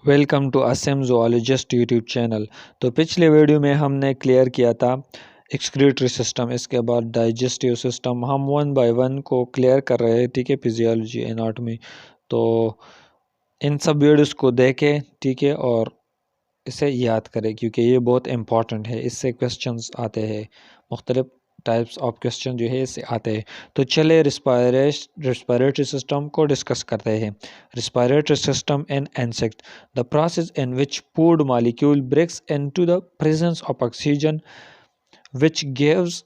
Welcome to Assam zoologist YouTube channel. तो पिछले video में हमने क्लियर किया था एक्सक्रीटरी सिस्टम, इसके बाद डाइजेस्टिव सिस्टम। हम वन बाय वन को क्लियर कर रहे हैं, ठीक है, फिजियोलॉजी एनाटॉमी। तो इन सब वीडियोस को देखें, ठीक है, और इसे याद करें क्योंकि ये बहुत इंपॉर्टेंट है। इससे क्वेश्चंस आते हैं, मुख्तलिफ टाइप्स ऑफ क्वेश्चन जो है इससे आते हैं। तो चले रिस्पायरेटरी सिस्टम को डिस्कस करते हैं। Respiratory system in insect, the process in which food molecule breaks into the presence of oxygen which gives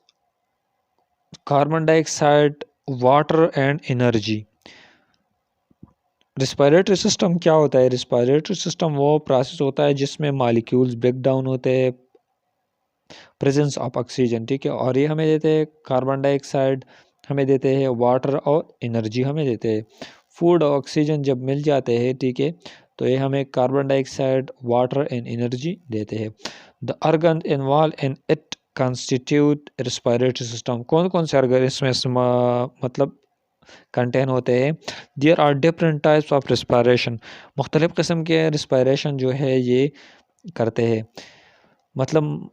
carbon dioxide, water and energy. Respiratory system क्या होता है? रिस्पायरेटरी सिस्टम वो प्रोसेस होता है जिसमें मॉलिक्यूल्स ब्रेक डाउन होते हैं presence of oxygen, ठीक है, और ये हमें देते हैं कार्बन डाइऑक्साइड, हमें देते हैं वाटर और एनर्जी हमें देते हैं। फूड और ऑक्सीजन जब मिल जाते हैं, ठीक है, तो ये हमें carbon dioxide, water and energy देते हैं। The organ involve in it constitute respiratory system. कौन कौन से ऑर्गन इसमें मतलब कंटेन होते हैं? There are different types of respiration. मुख्तलिफ किस्म के रिस्पायरेशन जो है ये करते हैं। मतलब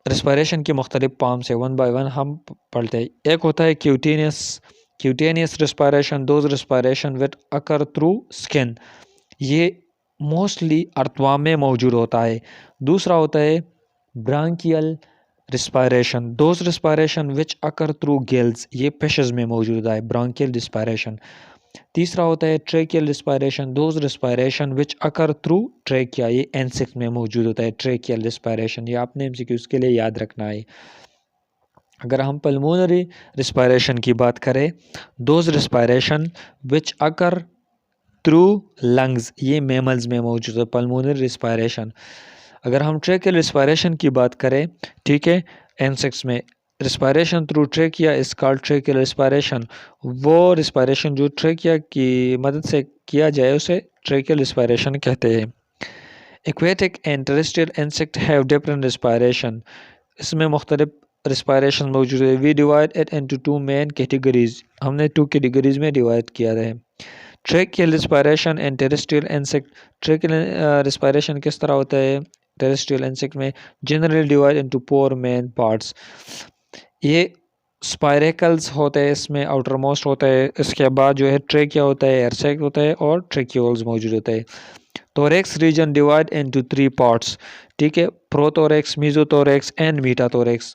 रिस्पायरेशन की मुख्तलिफ फॉर्म से वन बाय वन हम पढ़ते हैं। एक होता है cutaneous respiration, those respiration which occur through skin, ये मोस्टली अर्थवाम में मौजूद होता है। दूसरा होता है branchial respiration, those respiration which occur through gills, ये फिशेस में मौजूद है, ब्रांकियल रिस्पायरेशन। तीसरा होता है tracheal respiration, those respiration which occur through trachea, ये इंसेक्ट में मौजूद होता है ट्रेकियल रिस्पायरेशन। ये आपने एमसीक्यूज के लिए याद रखना है। अगर हम पल्मोनरी रिस्पायरेशन की बात करें, those respiration which occur through lungs, ये मैमल्स में मौजूद है पल्मोनरी रिस्पायरेशन। अगर हम ट्रेकियल रिस्पायरेशन की बात करें, ठीक है, इंसेक्ट्स में respiration through trachea is called tracheal respiration. वो रिस्पायरेशन जो ट्रेकिया की मदद से किया जाए उसे ट्रेकियल रिस्पायरेशन कहते हैं। Aquatic and terrestrial insect have different respiration, इसमें मुख्तलिफ रिस्पायरेशन मौजूद है। We divide it into two main categories, हमने टू कैटेगरीज में डिवाइड किया है। Tracheal respiration and terrestrial insect. Tracheal respiration किस तरह होता है टेरेस्ट्रियल इंसेक्ट में? Generally divide into four main parts. ये स्पायरेकल्स होते हैं, इसमें आउटर मोस्ट होता है, इसके बाद जो है ट्रेकिया होता है, एयरसैक होता है और ट्रेक्यूल्स मौजूद होते हैं। Thorax region divide into three parts, ठीक है, प्रोथोरेक्स, मीजोथोरेक्स एंड मीटाथोरेक्स।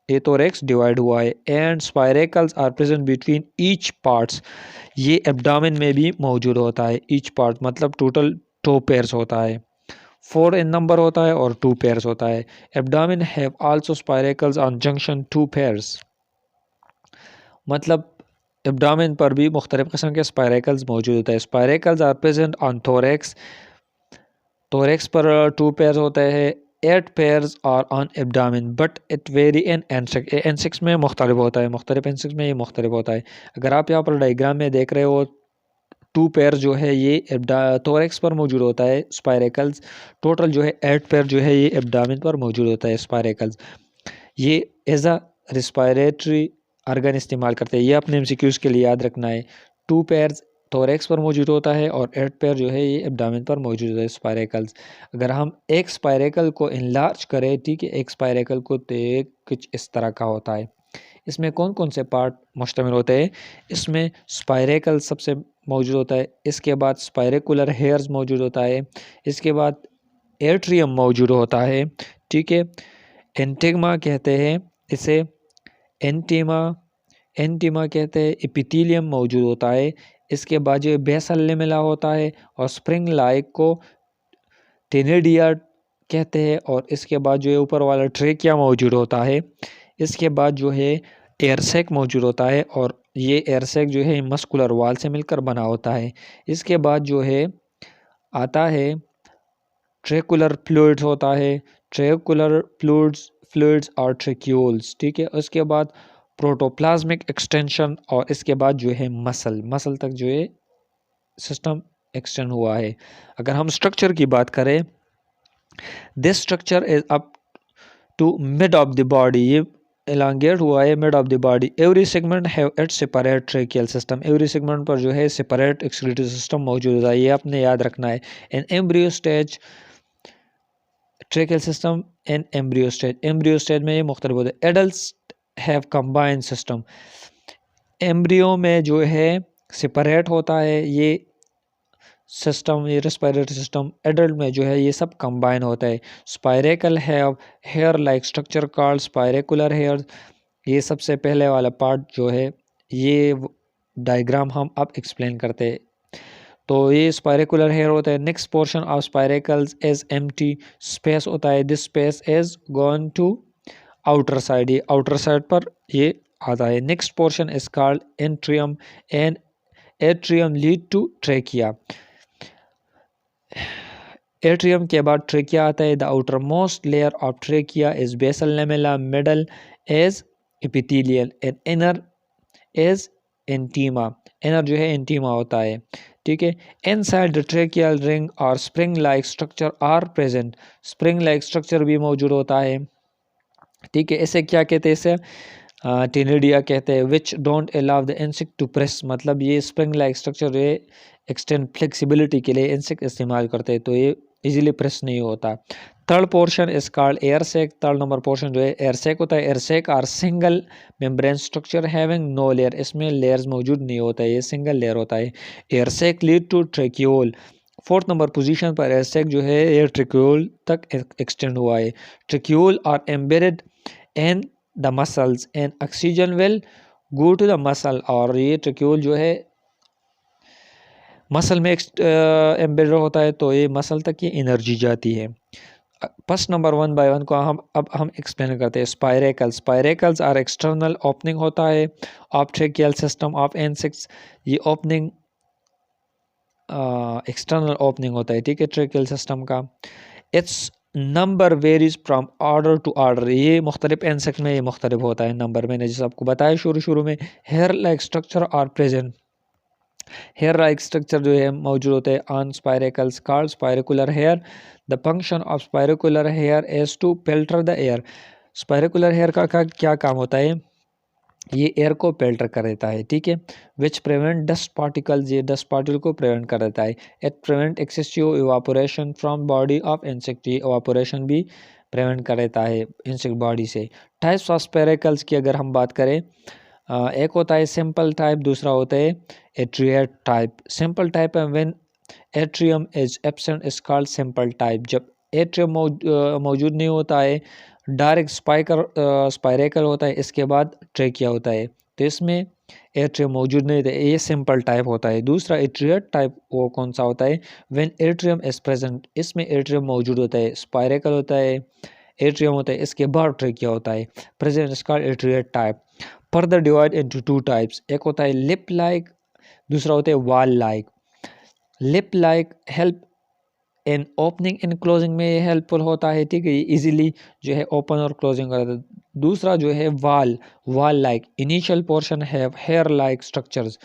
ये थोरेक्स डिवाइड हुआ है। And spiracles are present between each parts, ये एब्डामिन में भी मौजूद होता है। ईच पार्ट मतलब टोटल 2 पेयर्स होता है, 4 इन नंबर होता है और 2 पेयर्स होता है। Abdomen have also spiracles on junction 2 pairs, मतलब एब्डामिन पर भी मुख्तलिफ किस्म के स्पायरेकल्स मौजूद होता है। Spiracles are present on thorax, thorax पर 2 पेयर्स होते हैं। 8 pairs are on abdomen but it vary in insect, insects में मुख्तलिफ होता है, मुख्तलिफ इंसेक्ट्स में ये मुख्तलिफ होता है। अगर आप यहाँ पर डायग्राम में देख रहे हो, 2 पेयर जो है ये थोरेक्स पर मौजूद होता है स्पायरेकल्स, टोटल जो है 8 पेयर जो है ये एब्डामिन पर मौजूद होता है स्पायरेकल्स। ये एज अ रिस्पायरेटरी ऑर्गन इस्तेमाल करते हैं, ये अपने एमसीक्यूज के लिए याद रखना है। 2 पेयर्स थोरेक्स पर मौजूद होता है और 8 पेयर जो है ये एब्डामिन पर मौजूद होता है स्पायरेकल्स। अगर हम एक स्पायरेकल को इनलार्ज करें, ठीक है, एक स्पायरेकल को, तो कुछ इस तरह का होता है। इसमें कौन कौन से पार्ट मुश्तमिल होते हैं? इसमें स्पायरेकल सबसे मौजूद होता है, इसके बाद स्पायरेकुलर हेयर्स मौजूद होता है, इसके बाद एट्रियम मौजूद होता है, ठीक है, एंटिग्मा कहते हैं इसे, एंटीमा एंटीमा कहते हैं, एपिथेलियम मौजूद होता है, इसके बाद जो बेसल लेमेला होता है और स्प्रिंग लाइक को टेनेडिया कहते हैं, और इसके बाद जो है ऊपर वाला ट्रेकिया मौजूद होता है। इसके बाद जो है एयरसैक मौजूद होता है और ये एयरसैक जो है मस्कुलर वाल से मिलकर बना होता है। इसके बाद जो है आता है ट्रेकुलर फ्लूइड्स होता है, ट्रेकुलर फ्लूइड्स और ट्रेक्यूल्स, ठीक है। उसके बाद प्रोटोप्लाज्मिक एक्सटेंशन और इसके बाद जो है मसल तक जो है सिस्टम एक्सटेंड हुआ है। अगर हम स्ट्रक्चर की बात करें, this structure is up to mid of the body, ये elongate हुआ है mid of the body. Every segment have its separate tracheal system, every segment पर जो है सेपरेट एक्सक्रीटरी सिस्टम मौजूद है, ये आपने याद रखना है। इन embryo stage tracheal system in embryo stage में ये मुख्तलिफ होते हैं। Adult have combined system, embryo में जो है सेपरेट होता है ये सिस्टम, ये रेस्पिरेटरी सिस्टम। एडल्ट में जो है ये सब कंबाइन होता है। Spiracle have hair like structure called spiracular hair, ये सबसे पहले वाला पार्ट जो है ये डायग्राम हम अब एक्सप्लेन करते हैं। तो ये स्पायरेकुलर हेयर होता है। Next portion of spiracles is empty space होता है, this space is gone to outer side, ये आउटर साइड पर ये आता है। Next portion is called atrium and atrium lead to trachea, atrium के बाद ट्रेकिया आता है। The outer most layer of trachea is basal lamella, middle is epithelial and inner is intima, inner जो है एंटीमा होता है, ठीक है। इनसाइड द ट्रेकियल रिंग और spring like structure are present, spring like structure भी मौजूद होता है, ठीक है। इसे क्या कहते हैं, इसे टेनिडिया कहते हैं। Which don't allow the insect to press, मतलब ये स्प्रिंग लाइक स्ट्रक्चर ये एक्सटेंड फ्लेक्सिबिलिटी के लिए इंसेक्ट इस्तेमाल करते हैं, तो ये इजीली प्रेस नहीं होता। Third portion is called air sac, third number portion जो है एयर सैक होता है। Air sac are single membrane structure having no layer, इसमें लेयर्स मौजूद नहीं होता है, ये सिंगल लेयर होता है। Air sac lead to tracheole, fourth number position पर एयर सैक जो है एयर ट्रेक्यूल तक एक्सटेंड हुआ है। Tracheole are embedded in the muscles and oxygen will go to the muscle, और ये ट्रेक्यूल जो है मसल में एम्बेडेड होता है, तो ये मसल तक ये एनर्जी जाती है। First number one by one को हम एक्सप्लेन करते हैं। Spiracles, spiracles are external opening होता है of tracheal system of insects, ये ओपनिंग एक्सटर्नल ओपनिंग होता है, ठीक है, ट्रेकियल सिस्टम का। Its number varies from order to order, ये मुख्तलिफ इंसेक्ट में ये मुख्तलिफ होता है नंबर, मैंने जैसे आपको बताया शुरू में। Hair like structure are present, hair like structure जो है मौजूद होते हैं on spiracles called spiracular hair. The function of spiracular hair is to filter the air, spiracular hair का क्या काम होता है, ये एयर को फिल्टर कर देता है, ठीक है। विच प्रिवेंट डस्ट पार्टिकल्स, ये डस्ट पार्टिकल को प्रिवेंट कर देता है। It prevent excessive evaporation from body of insect, ये इवापोरेशन भी प्रिवेंट कर देता है इंसेक्ट बॉडी से। टाइप्स ऑफ स्पायरेकल्स की अगर हम बात करें, एक होता है सिंपल टाइप, दूसरा होता है एट्रिएट टाइप। सिंपल टाइप है when atrium is absent is called simple type, जब एट्रियम मौजूद नहीं होता है, डायरेक्ट स्पायरेकल होता है, इसके बाद ट्रेकिया होता है, तो इसमें एट्रियम मौजूद नहीं होता है, ये सिंपल टाइप होता है। दूसरा एट्रिएट टाइप वो कौन सा होता है, व्हेन एट्रियम इज प्रेजेंट, इसमें एट्रियम मौजूद होता है, स्पायरेकल होता है, एट्रियम होता है, इसके बाद ट्रेकिया होता है, present is called atriate type. Further divide into two types, एक होता है लिप लाइक, दूसरा होता है wall like. Lip like help in opening in closing में ये हेल्पफुल होता है, ठीक है, ये इजीली जो है ओपन और क्लोजिंग करता है। दूसरा जो है wall like, initial portion have hair like structures,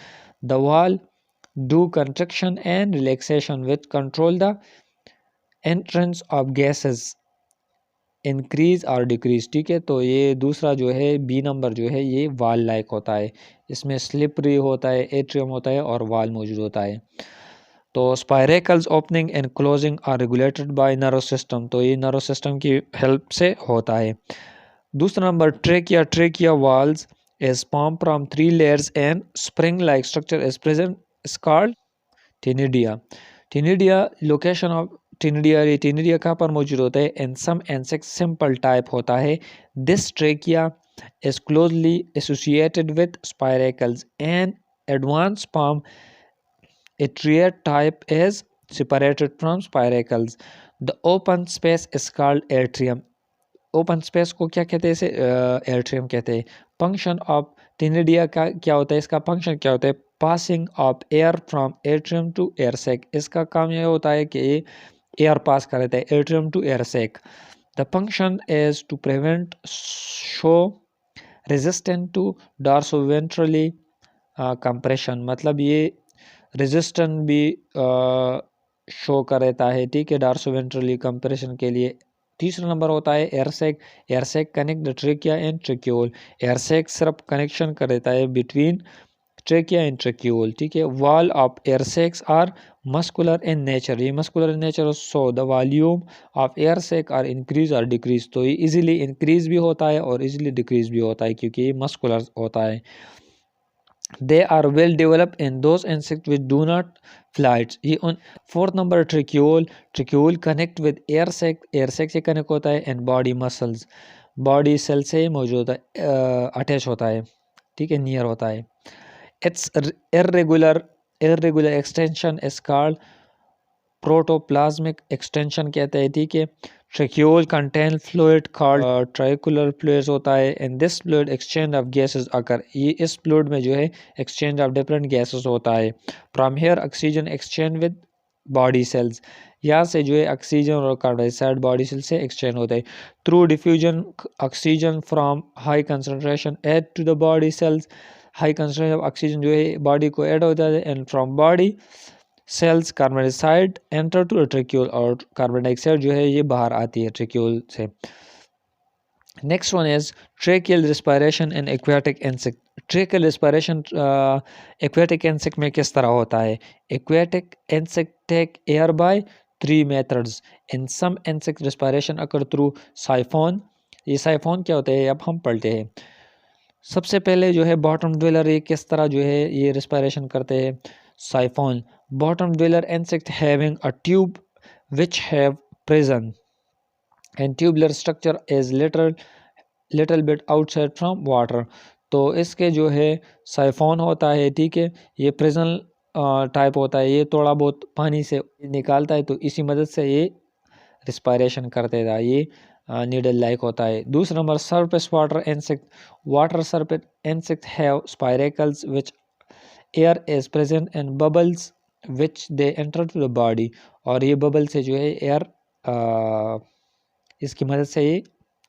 the wall do contraction and relaxation which control the entrance of gases increase और डिक्रीज, ठीक है। तो ये दूसरा जो है बी नंबर जो है ये वॉल लाइक होता है, इसमें स्लिपरी होता है, एट्रियम होता है और वॉल मौजूद होता है। तो spiracles opening and closing are regulated by nerve system, तो ये नर्व सिस्टम की हेल्प से होता है। दूसरा number trachea walls is form from 3 layers and spring like structure is present is called taenidia. Taenidia location of taenidia कहाँ पर मौजूद होता है, in some insect simple type होता है। This trachea is closely associated with spiracles and advance form atriate type is separated from spiracles. The open space is called atrium. Open space को क्या कहते हैं, इसे एट्रियम कहते हैं। फंक्शन ऑफ टेनिडिया का क्या होता है, इसका फंक्शन क्या होता है, passing of air from atrium to air sac, इसका काम यह होता है कि एयर पास कर देता है atrium to air sac. The function is to prevent show resistant to dorsoventrally compression, मतलब ये रेजिस्टेंट भी शो कर देता है, ठीक है, डॉर्सोवेंट्रली कंप्रेशन के लिए तीसरा नंबर होता है air sac. Air sac connect the trachea and tracheole. Air sac सिर्फ कनेक्शन कर देता है बिटवीन ट्रेकिया एंड ट्रेक्यूल, ठीक है। Wall of air sacs are muscular in nature, ये muscular in nature, so the volume of air sac are increase और decrease, तो ये इजीली इंक्रीज भी होता है और इजीली डिक्रीज भी होता है क्योंकि ये मस्कुलर होता है। They are well developed in those insects which do not flights। ये उन fourth number tracheole. Tracheole connect with air sac, air sac से कनेक्ट होता है and body muscles, body cell से मौजूद अटैच होता है, ठीक है, नियर होता है। It's irregular extension is called protoplasmic extension कहते हैं, ठीक है। Tracheole contain fluid called tracheolar fluid होता है and this fluid exchange of gases occur, ये इस फ्लूइड में जो है एक्सचेंज ऑफ डिफरेंट गैसेस होता है। From here oxygen exchange with body cells, यहाँ से जो है ऑक्सीजन और कार्बन डाइऑक्साइड बॉडी सेल से एक्सचेंज होता है। Through diffusion oxygen from high concentration add to the body cells, high concentration of oxygen जो है बॉडी को ऐड होता है and from body cells carbon dioxide enter to tracheole, और carbon dioxide जो है ये बाहर आती है ट्रेक्यूल से। Next one is tracheal respiration in aquatic insect. Tracheal respiration aquatic insect में किस तरह होता है? Aquatic insect take air by 3 methods. In some insect respiration occur through siphon. ये साइफोन क्या होता है अब हम पढ़ते हैं। सबसे पहले जो है बॉटम ड्वेलर, ये किस तरह जो है ये रिस्पायरेशन करते हैं? Siphon. Bottom dweller insect having a tube which have prison and tubular structure is little bit outside from water। तो इसके जो है साइफोन होता है, ठीक है, ये प्रिजन टाइप होता है, ये थोड़ा बहुत पानी से निकालता है, तो इसी मदद से ये रिस्पायरेशन करते था, ये नीडल लाइक होता है। दूसरा number surface water insect. Water surface insect have spiracles which air is present and bubbles which they enter to the body, और ये बबल से जो है एयर इसकी मदद से ये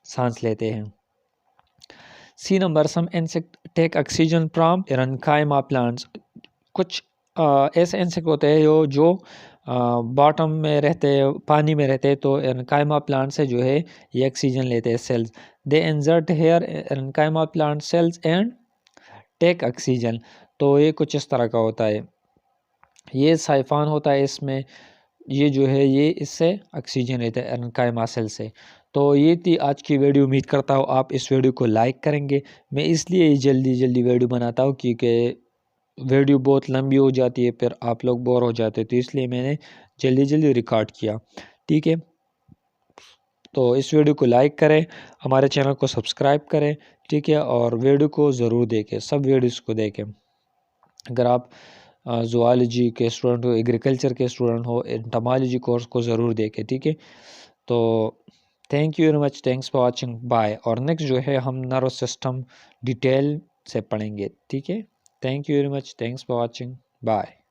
सांस लेते हैं। C number some insect take oxygen from aerenchyma plants. कुछ ऐसे इंसेक्ट होते हैं जो बॉटम में रहते हैं, पानी में रहते हैं, तो एरनकाइमा प्लांट से जो है ये ऑक्सीजन लेते हैं cells. They insert here aerenchyma plant cells and take oxygen. तो ये कुछ इस तरह का होता है, ये साइफान होता है इसमें, ये जो है ये इससे ऑक्सीजन लेता है एरनकाइमा सेल से। तो ये थी आज की वीडियो। उम्मीद करता हूँ आप इस वीडियो को लाइक करेंगे। मैं इसलिए जल्दी वीडियो बनाता हूँ क्योंकि वीडियो बहुत लंबी हो जाती है, फिर आप लोग बोर हो जाते हैं, तो इसलिए मैंने जल्दी रिकॉर्ड किया, ठीक है। तो इस वीडियो को लाइक करें, हमारे चैनल को सब्सक्राइब करें, ठीक है, और वीडियो को ज़रूर देखें, सब वीडियोस को देखें। अगर आप ज़ूलॉजी के स्टूडेंट हो, एग्रीकल्चर के स्टूडेंट हो, एंटोमोलॉजी कोर्स को ज़रूर देखें, ठीक है। तो thank you very much, thanks for watching, bye. और नेक्स्ट जो है हम नर्व सिस्टम डिटेल से पढ़ेंगे, ठीक है। Thank you very much, thanks for watching, bye.